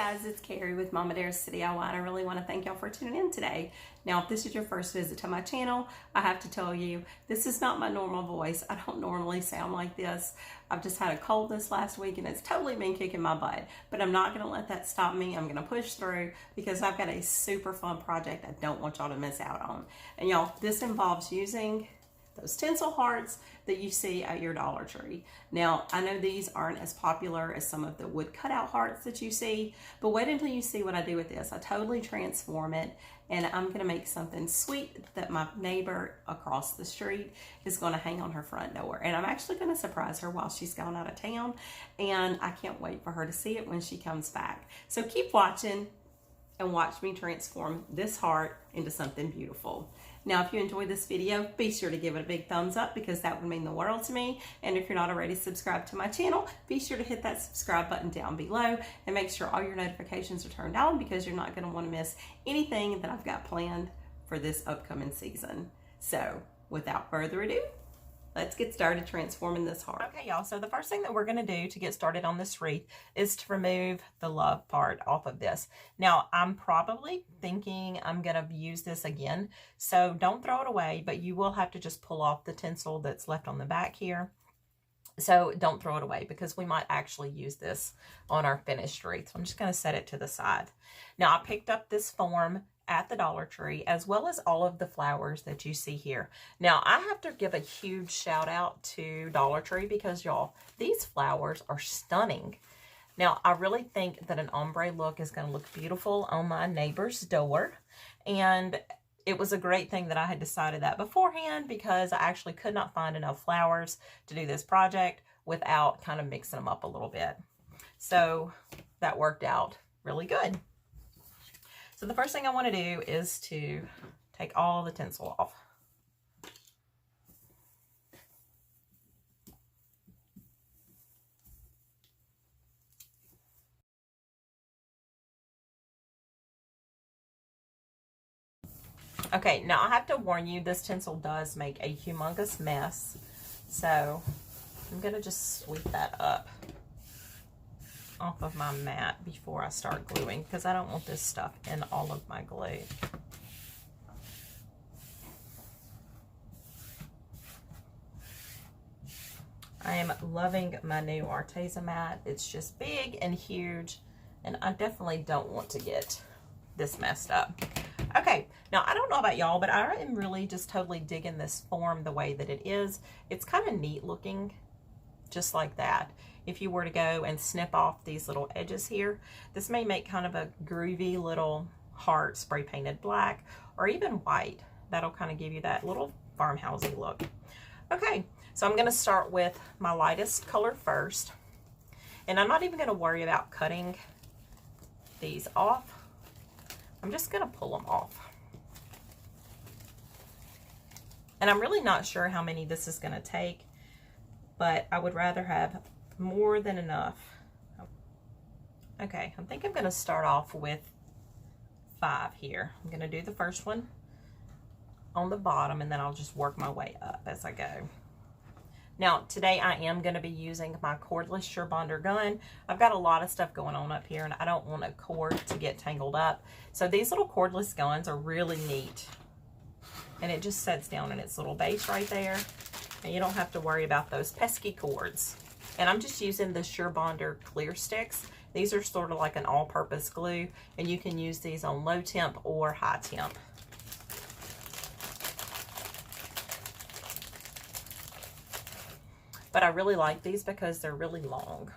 guys, it's Carrie with Mama Dares to DIY, and I really want to thank y'all for tuning in today. Now, if this is your first visit to my channel, I have to tell you, this is not my normal voice. I don't normally sound like this. I've just had a cold this last week, and it's totally been kicking my butt. But I'm not going to let that stop me. I'm going to push through because I've got a super fun project I don't want y'all to miss out on. And y'all, this involves using those tinsel hearts that you see at your Dollar Tree. Now, I know these aren't as popular as some of the wood cutout hearts that you see, but wait until you see what I do with this. I totally transform it, and I'm gonna make something sweet that my neighbor across the street is gonna hang on her front door. And I'm actually gonna surprise her while she's gone out of town, and I can't wait for her to see it when she comes back. So keep watching and watch me transform this heart into something beautiful. Now, if you enjoyed this video, be sure to give it a big thumbs up because that would mean the world to me. And if you're not already subscribed to my channel, be sure to hit that subscribe button down below and make sure all your notifications are turned on because you're not going to want to miss anything that I've got planned for this upcoming season. So, without further ado, let's get started transforming this heart. Okay, y'all, so the first thing that we're going to do to get started on this wreath is to remove the love part off of this. Now, I'm probably thinking I'm going to use this again, so don't throw it away, but you will have to just pull off the tinsel that's left on the back here. So don't throw it away because we might actually use this on our finished wreath. So I'm just going to set it to the side. Now, I picked up this form at the Dollar Tree, as well as all of the flowers that you see here. Now, I have to give a huge shout out to Dollar Tree because, y'all, these flowers are stunning. Now, I really think that an ombre look is going to look beautiful on my neighbor's door, and it was a great thing that I had decided that beforehand because I actually could not find enough flowers to do this project without kind of mixing them up a little bit. So that worked out really good. So the first thing I want to do is to take all the tinsel off. Okay, now I have to warn you, this tinsel does make a humongous mess. So I'm going to just sweep that up off of my mat before I start gluing because I don't want this stuff in all of my glue. I am loving my new Arteza mat. It's just big and huge, and I definitely don't want to get this messed up. Okay, now I don't know about y'all, but I am really just totally digging this form the way that it is. It's kind of neat looking, just like that. If you were to go and snip off these little edges here, this may make kind of a groovy little heart spray painted black or even white. That'll kind of give you that little farmhousey look. Okay, so I'm going to start with my lightest color first. And I'm not even going to worry about cutting these off. I'm just going to pull them off. And I'm really not sure how many this is going to take, but I would rather have more than enough. Okay, I think I'm going to start off with 5 here. I'm going to do the first one on the bottom, and then I'll just work my way up as I go. Now, today I am going to be using my cordless SureBonder gun. I've got a lot of stuff going on up here, and I don't want a cord to get tangled up. So these little cordless guns are really neat. And it just sets down in its little base right there. And you don't have to worry about those pesky cords. And I'm just using the SureBonder clear sticks. These are sort of like an all-purpose glue, and you can use these on low temp or high temp. But I really like these because they're really long.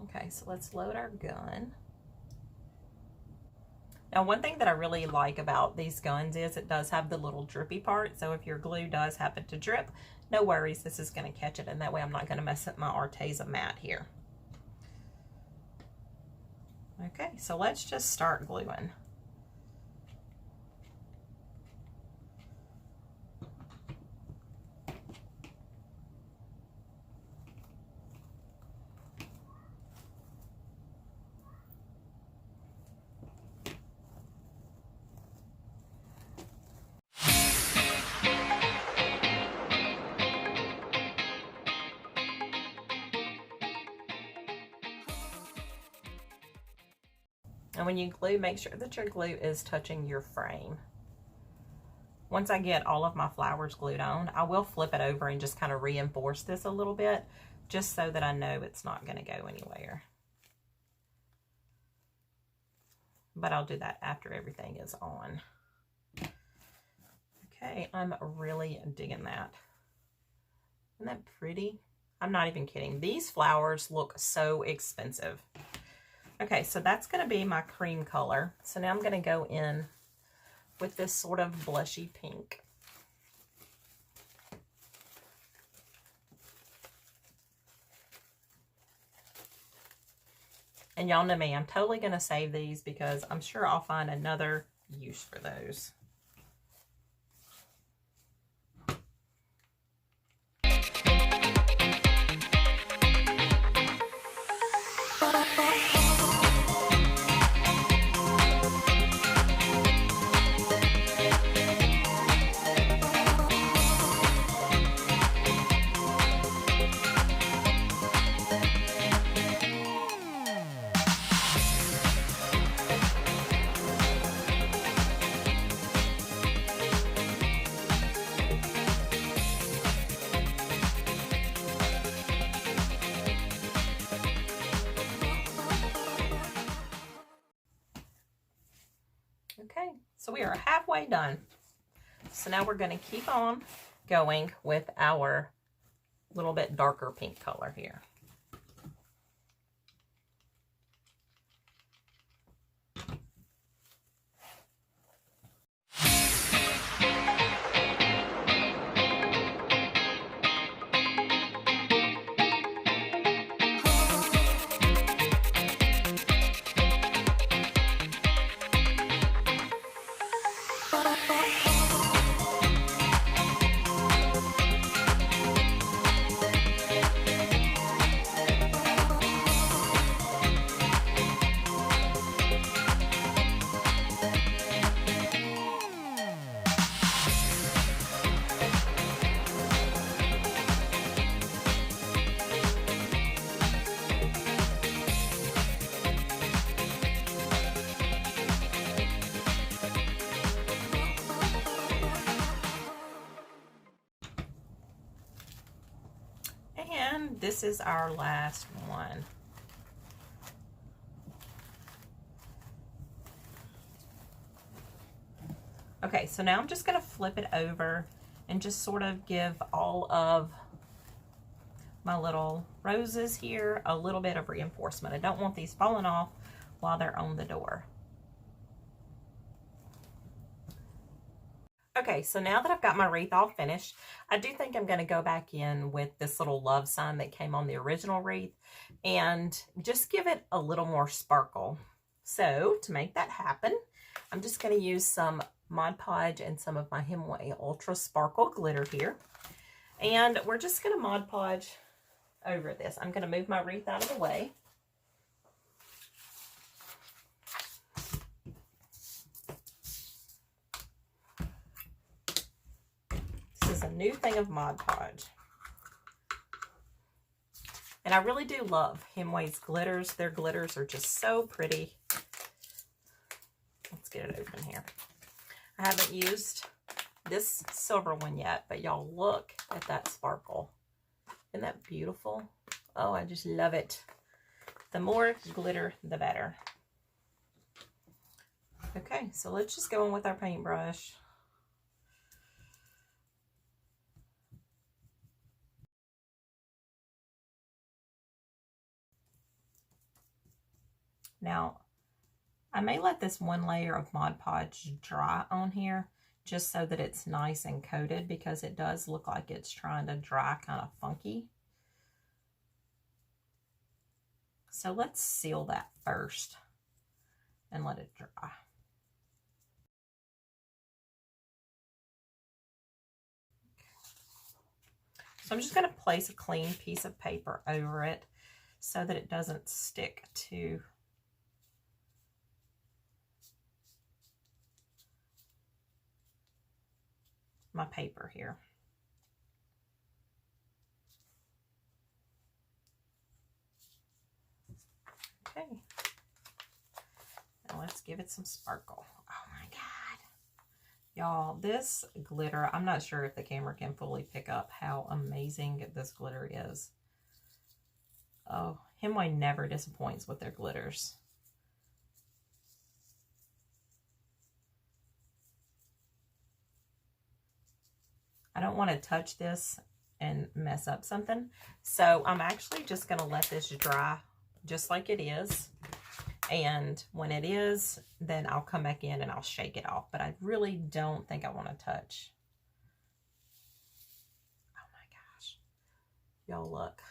Okay, so let's load our gun. Now, one thing that I really like about these guns is it does have the little drippy part. So if your glue does happen to drip, no worries, this is going to catch it. And that way I'm not going to mess up my Arteza mat here. Okay, so let's just start gluing. And when you glue, make sure that your glue is touching your frame. Once I get all of my flowers glued on, I will flip it over and just kind of reinforce this a little bit, just so that I know it's not going to go anywhere. But I'll do that after everything is on. Okay, I'm really digging that. Isn't that pretty? I'm not even kidding. These flowers look so expensive. Okay, so that's going to be my cream color. So now I'm going to go in with this sort of blushy pink. And y'all know me, I'm totally going to save these because I'm sure I'll find another use for those. Okay, so we are halfway done. So now we're going to keep on going with our little bit darker pink color here. And this is our last one. Okay, so now I'm just going to flip it over and just sort of give all of my little roses here a little bit of reinforcement. I don't want these falling off while they're on the door. Okay, so now that I've got my wreath all finished, I do think I'm going to go back in with this little love sign that came on the original wreath and just give it a little more sparkle. So to make that happen, I'm just going to use some Mod Podge and some of my Hemway Ultra Sparkle Glitter here. And we're just going to Mod Podge over this. I'm going to move my wreath out of the way. This is a new thing of Mod Podge. And I really do love Hemway's glitters. Their glitters are just so pretty. Let's get it open here. I haven't used this silver one yet, but y'all look at that sparkle. Isn't that beautiful? Oh, I just love it. The more glitter, the better. Okay, so let's just go in with our paintbrush. Now, I may let this one layer of Mod Podge dry on here just so that it's nice and coated, because it does look like it's trying to dry kind of funky. So let's seal that first and let it dry. So I'm just going to place a clean piece of paper over it so that it doesn't stick to my paper here. Okay. Now give it some sparkle. Oh my God. Y'all, this glitter, I'm not sure if the camera can fully pick up how amazing this glitter is. Oh, Hemway never disappoints with their glitters. I don't want to touch this and mess up something. So I'm actually just going to let this dry just like it is. And when it is, then I'll come back in and I'll shake it off. But I really don't think I want to touch. Oh my gosh. Y'all look.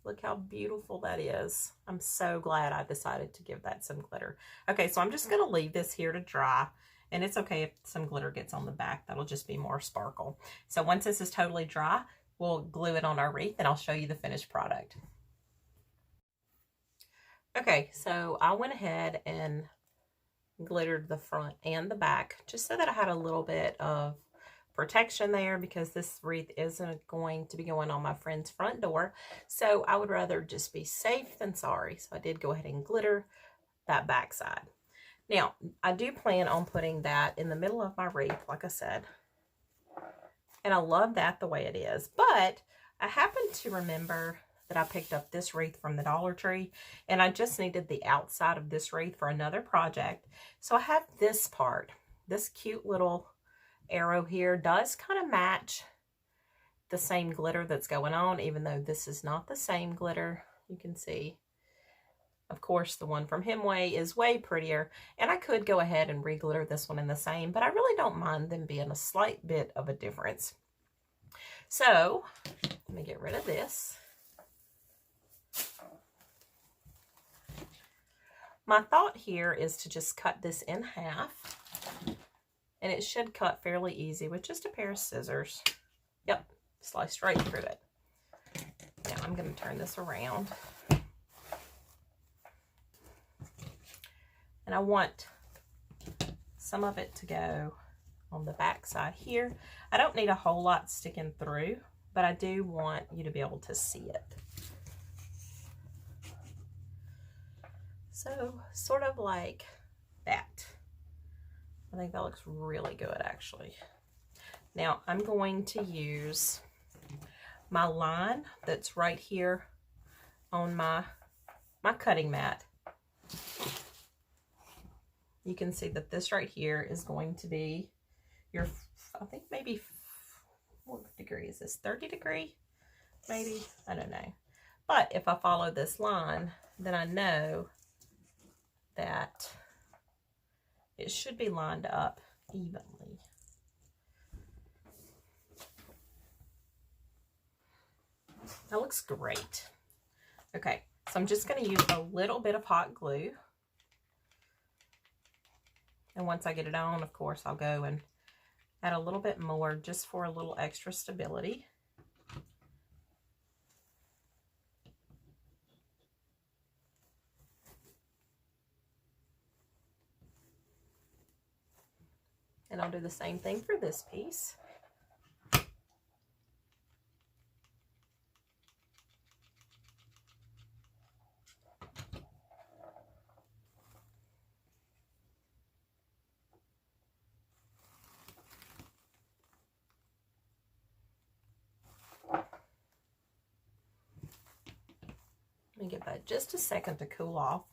Look how beautiful that is. I'm so glad I decided to give that some glitter. Okay, so I'm just going to leave this here to dry. And it's okay if some glitter gets on the back. That'll just be more sparkle. So once this is totally dry, we'll glue it on our wreath and I'll show you the finished product. Okay, so I went ahead and glittered the front and the back just so that I had a little bit of protection there, because this wreath isn't going to be going on my friend's front door. So I would rather just be safe than sorry. So I did go ahead and glitter that back side. Now, I do plan on putting that in the middle of my wreath, like I said. And I love that the way it is. But I happen to remember that I picked up this wreath from the Dollar Tree. And I just needed the outside of this wreath for another project. So I have this part. This cute little arrow here does kind of match the same glitter that's going on, even though this is not the same glitter. You can see. Of course, the one from Hemway is way prettier, and I could go ahead and re-glitter this one in the same, but I really don't mind them being a slight bit of a difference. So, let me get rid of this. My thought here is to just cut this in half, and it should cut fairly easy with just a pair of scissors. Yep, slice right through it. Now, I'm going to turn this around. And I want some of it to go on the back side here. I don't need a whole lot sticking through, but I do want you to be able to see it. So, sort of like that. I think that looks really good, actually. Now, I'm going to use my line that's right here on my cutting mat. You can see that this right here is going to be your, I think maybe, what degree is this? 30 degree? Maybe? I don't know. But if I follow this line, then I know that it should be lined up evenly. That looks great. Okay, so I'm just going to use a little bit of hot glue. And once I get it on, of course, I'll go and add a little bit more just for a little extra stability. And I'll do the same thing for this piece. Let me give that just a second to cool off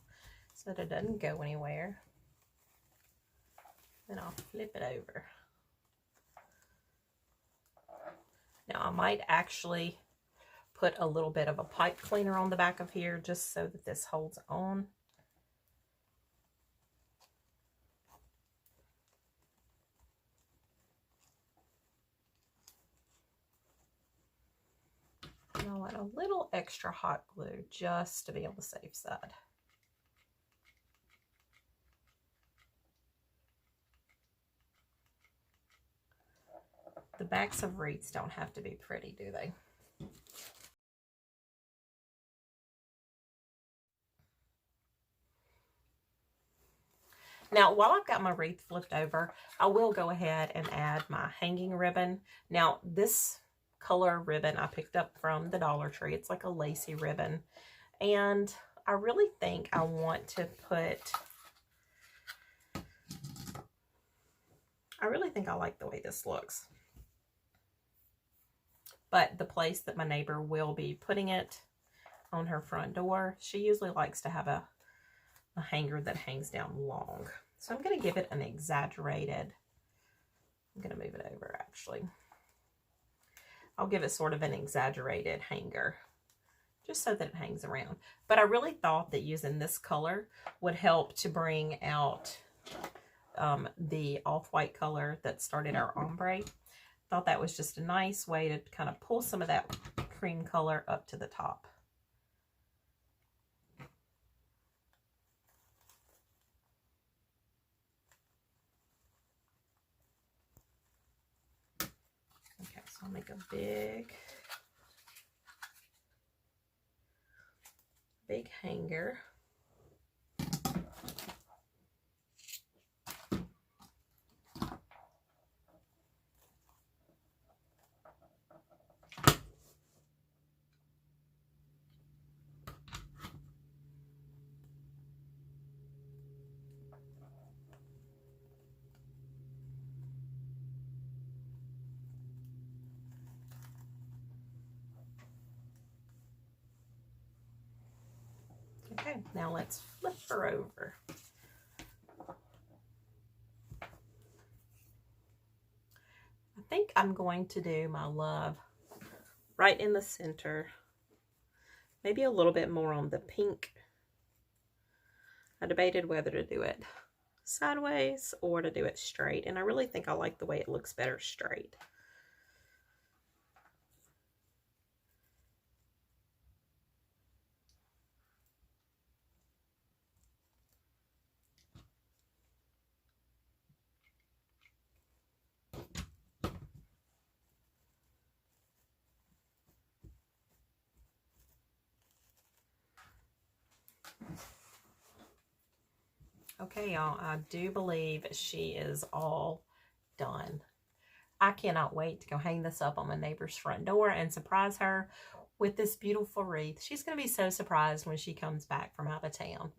so that it doesn't go anywhere. Then I'll flip it over. Now I might actually put a little bit of a pipe cleaner on the back of here just so that this holds on. And I'll add a little extra hot glue just to be on the safe side. The backs of wreaths don't have to be pretty, do they? Now, while I've got my wreath flipped over, I will go ahead and add my hanging ribbon. Now, this color ribbon I picked up from the Dollar Tree. It's like a lacy ribbon. And I really think I want to put I really think I like the way this looks. But the place that my neighbor will be putting it on her front door, she usually likes to have a hanger that hangs down long. So I'm going to give it an exaggerated, I'm going to move it over actually. I'll give it sort of an exaggerated hanger, just so that it hangs around. But I really thought that using this color would help to bring out the off-white color that started our ombre. Thought that was just a nice way to kind of pull some of that cream color up to the top. Okay, so I'll make a big hanger. Okay, now let's flip her over. I think I'm going to do my love right in the center. Maybe a little bit more on the pink. I debated whether to do it sideways or to do it straight, and I really think I like the way it looks better straight. Okay, y'all, I do believe she is all done. I cannot wait to go hang this up on my neighbor's front door and surprise her with this beautiful wreath. She's going to be so surprised when she comes back from out of town.